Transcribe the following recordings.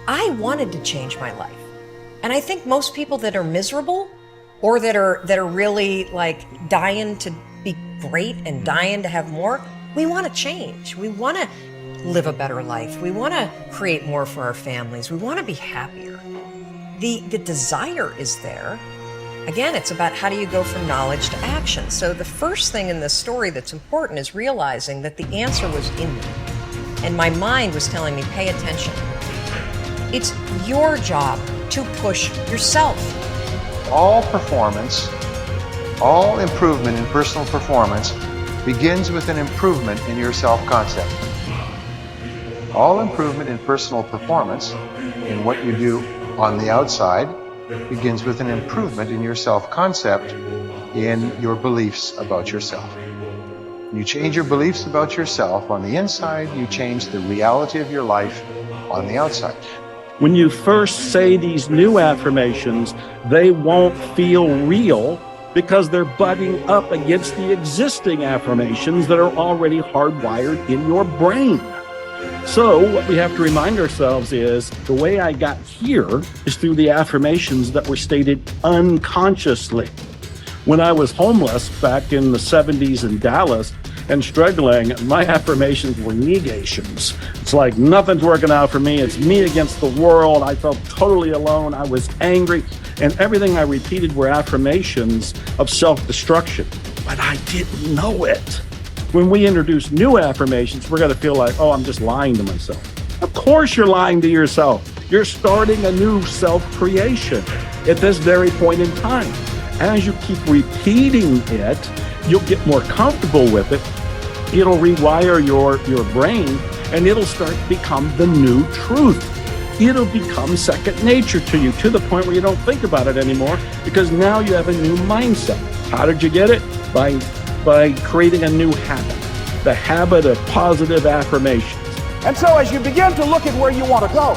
I wanted to change my life. And I think most people that are miserable or that are really like dying to be great and dying to have more, we want to change. We want to live a better life. We want to create more for our families. We want to be happier. The desire is there. Again, it's about how do you go from knowledge to action. So the first thing in this story that's important is realizing that the answer was in me. And my mind was telling me, pay attention. It's your job to push yourself. All performance, all improvement in personal performance begins with an improvement in your self-concept. All improvement in personal performance, in what you do on the outside, begins with an improvement in your self-concept, in your beliefs about yourself. You change your beliefs about yourself on the inside, you change the reality of your life on the outside. When you first say these new affirmations, they won't feel real because they're butting up against the existing affirmations that are already hardwired in your brain. So what we have to remind ourselves is the way I got here is through the affirmations that were stated unconsciously. When I was homeless back in the 70s in Dallas and struggling, my affirmations were negations. It's like nothing's working out for me. It's me against the world. I felt totally alone. I was angry. And everything I repeated were affirmations of self-destruction. But I didn't know it. When we introduce new affirmations, we're going to feel like, oh, I'm just lying to myself. Of course you're lying to yourself. You're starting a new self-creation at this very point in time. As you keep repeating it, you'll get more comfortable with it. It'll rewire your brain, and it'll start to become the new truth. It'll become second nature to you, to the point where you don't think about it anymore, because now you have a new mindset. How did you get it? By creating a new habit, the habit of positive affirmations. And so as you begin to look at where you want to go,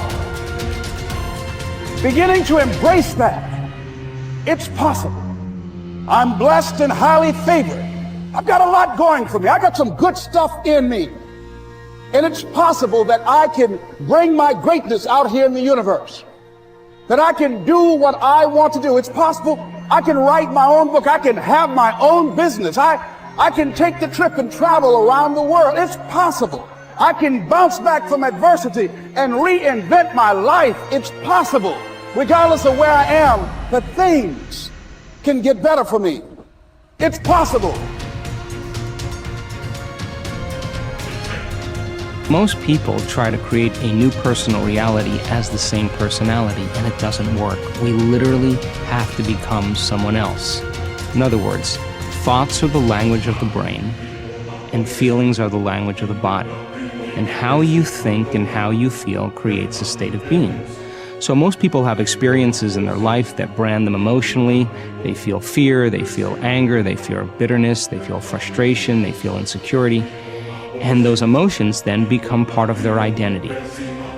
beginning to embrace that, it's possible. I'm blessed and highly favored. I've got a lot going for me. I got some good stuff in me. And it's possible that I can bring my greatness out here in the universe. That I can do what I want to do. It's possible I can write my own book. I can have my own business. I can take the trip and travel around the world. It's possible. I can bounce back from adversity and reinvent my life. It's possible. Regardless of where I am, that things can get better for me. It's possible. Most people try to create a new personal reality as the same personality, and it doesn't work. We literally have to become someone else. In other words, thoughts are the language of the brain, and feelings are the language of the body. And how you think and how you feel creates a state of being. So most people have experiences in their life that brand them emotionally. They feel fear, they feel anger, they feel bitterness, they feel frustration, they feel insecurity. And those emotions then become part of their identity.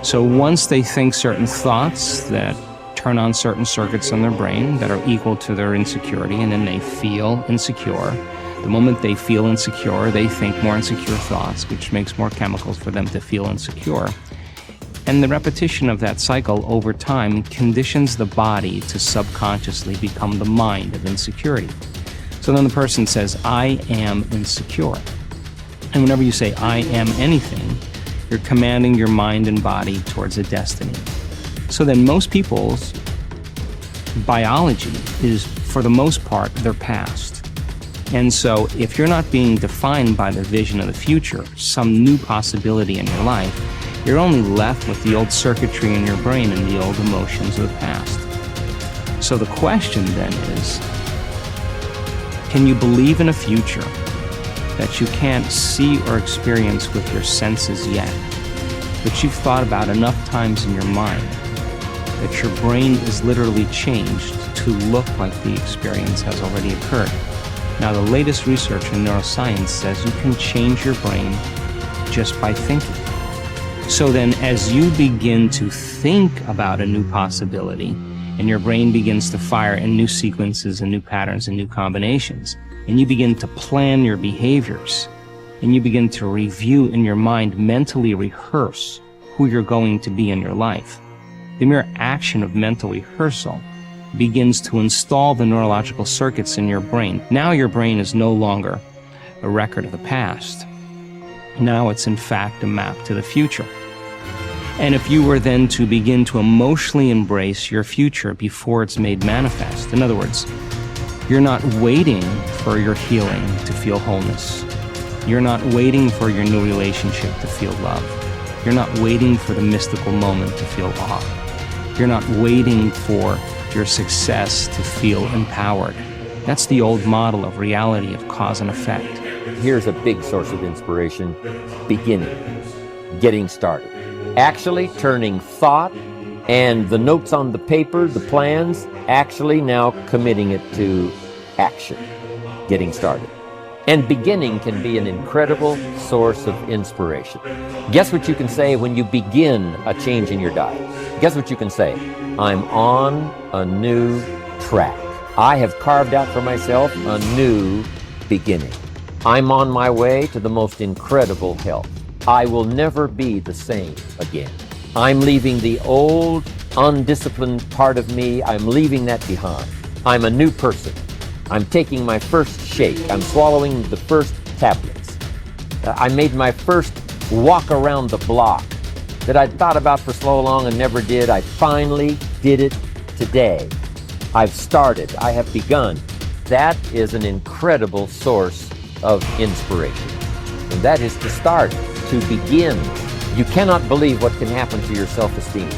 So once they think certain thoughts that turn on certain circuits in their brain that are equal to their insecurity, and then they feel insecure. The moment they feel insecure, they think more insecure thoughts, which makes more chemicals for them to feel insecure. And the repetition of that cycle over time conditions the body to subconsciously become the mind of insecurity. So then the person says, I am insecure. And whenever you say, I am anything, you're commanding your mind and body towards a destiny. So then most people's biology is, for the most part, their past. And so if you're not being defined by the vision of the future, some new possibility in your life, you're only left with the old circuitry in your brain and the old emotions of the past. So the question then is, can you believe in a future that you can't see or experience with your senses yet, but you've thought about enough times in your mind that your brain is literally changed to look like the experience has already occurred? Now, the latest research in neuroscience says you can change your brain just by thinking. So then, as you begin to think about a new possibility, and your brain begins to fire in new sequences and new patterns and new combinations, and you begin to plan your behaviors, and you begin to review in your mind, mentally rehearse who you're going to be in your life, The mere action of mental rehearsal begins to install the neurological circuits in your brain. Now your brain is no longer a record of the past. Now it's in fact a map to the future. And if you were then to begin to emotionally embrace your future before it's made manifest, in other words, you're not waiting for your healing to feel wholeness. You're not waiting for your new relationship to feel love. You're not waiting for the mystical moment to feel awe. You're not waiting for your success to feel empowered. That's the old model of reality of cause and effect. Here's a big source of inspiration: beginning, getting started. Actually turning thought and the notes on the paper, the plans, actually now committing it to action, getting started. And beginning can be an incredible source of inspiration. Guess what you can say when you begin a change in your diet? Guess what you can say? I'm on a new track. I have carved out for myself a new beginning. I'm on my way to the most incredible health. I will never be the same again. I'm leaving the old, undisciplined part of me. I'm leaving that behind. I'm a new person. I'm taking my first shake. I'm swallowing the first tablets. I made my first walk around the block that I'd thought about for so long and never did. I finally did it today. I've started. I have begun. That is an incredible source of inspiration. And that is to start, to begin. You cannot believe what can happen to your self-esteem.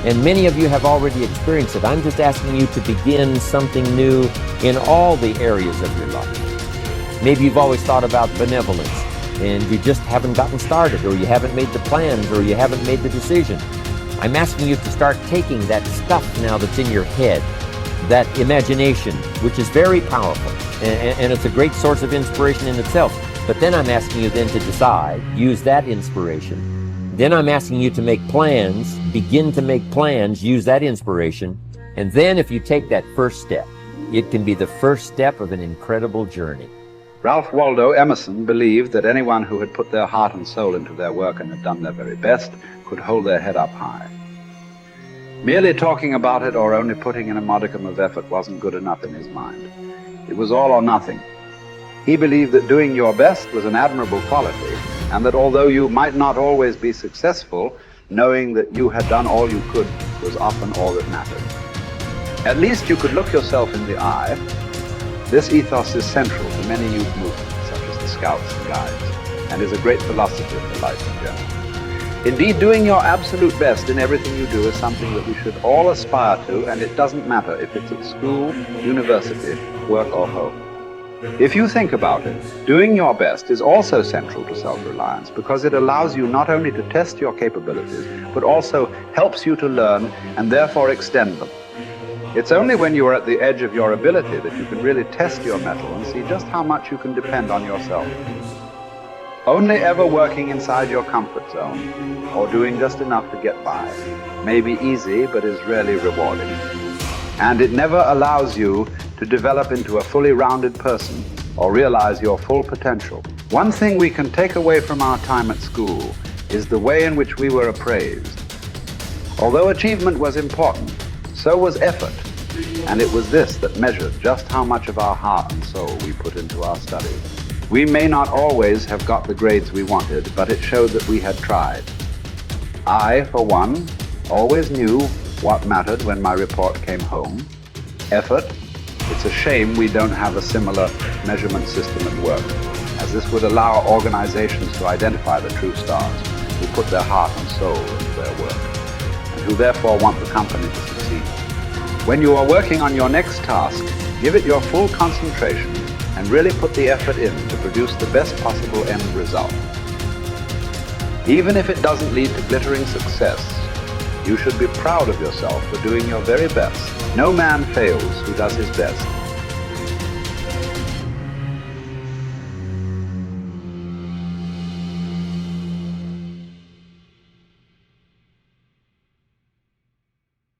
And many of you have already experienced it. I'm just asking you to begin something new in all the areas of your life. Maybe you've always thought about benevolence and you just haven't gotten started, or you haven't made the plans, or you haven't made the decision. I'm asking you to start taking that stuff now that's in your head, that imagination, which is very powerful, and it's a great source of inspiration in itself. But then I'm asking you then to decide, use that inspiration. Then I'm asking you to make plans, begin to make plans, use that inspiration. And then if you take that first step, it can be the first step of an incredible journey. Ralph Waldo Emerson believed that anyone who had put their heart and soul into their work and had done their very best could hold their head up high. Merely talking about it or only putting in a modicum of effort wasn't good enough in his mind. It was all or nothing. He believed that doing your best was an admirable quality, and that although you might not always be successful, knowing that you had done all you could was often all that mattered. At least you could look yourself in the eye. This ethos is central to many youth movements, such as the Scouts and Guides, and is a great philosophy for life in general. Indeed, doing your absolute best in everything you do is something that we should all aspire to, and it doesn't matter if it's at school, university, work, or home. If you think about it, doing your best is also central to self-reliance, because it allows you not only to test your capabilities, but also helps you to learn and therefore extend them. It's only when you are at the edge of your ability that you can really test your mettle and see just how much you can depend on yourself. Only ever working inside your comfort zone, or doing just enough to get by, may be easy but is rarely rewarding. And it never allows you to develop into a fully rounded person or realize your full potential. One thing we can take away from our time at school is the way in which we were appraised. Although achievement was important, so was effort, and it was this that measured just how much of our heart and soul we put into our studies. We may not always have got the grades we wanted, but it showed that we had tried. I, for one, always knew what mattered when my report came home. Effort. It's a shame we don't have a similar measurement system at work, as this would allow organizations to identify the true stars who put their heart and soul into their work, and who therefore want the company to succeed. When you are working on your next task, give it your full concentration and really put the effort in to produce the best possible end result. Even if it doesn't lead to glittering success, you should be proud of yourself for doing your very best. No man fails who does his best,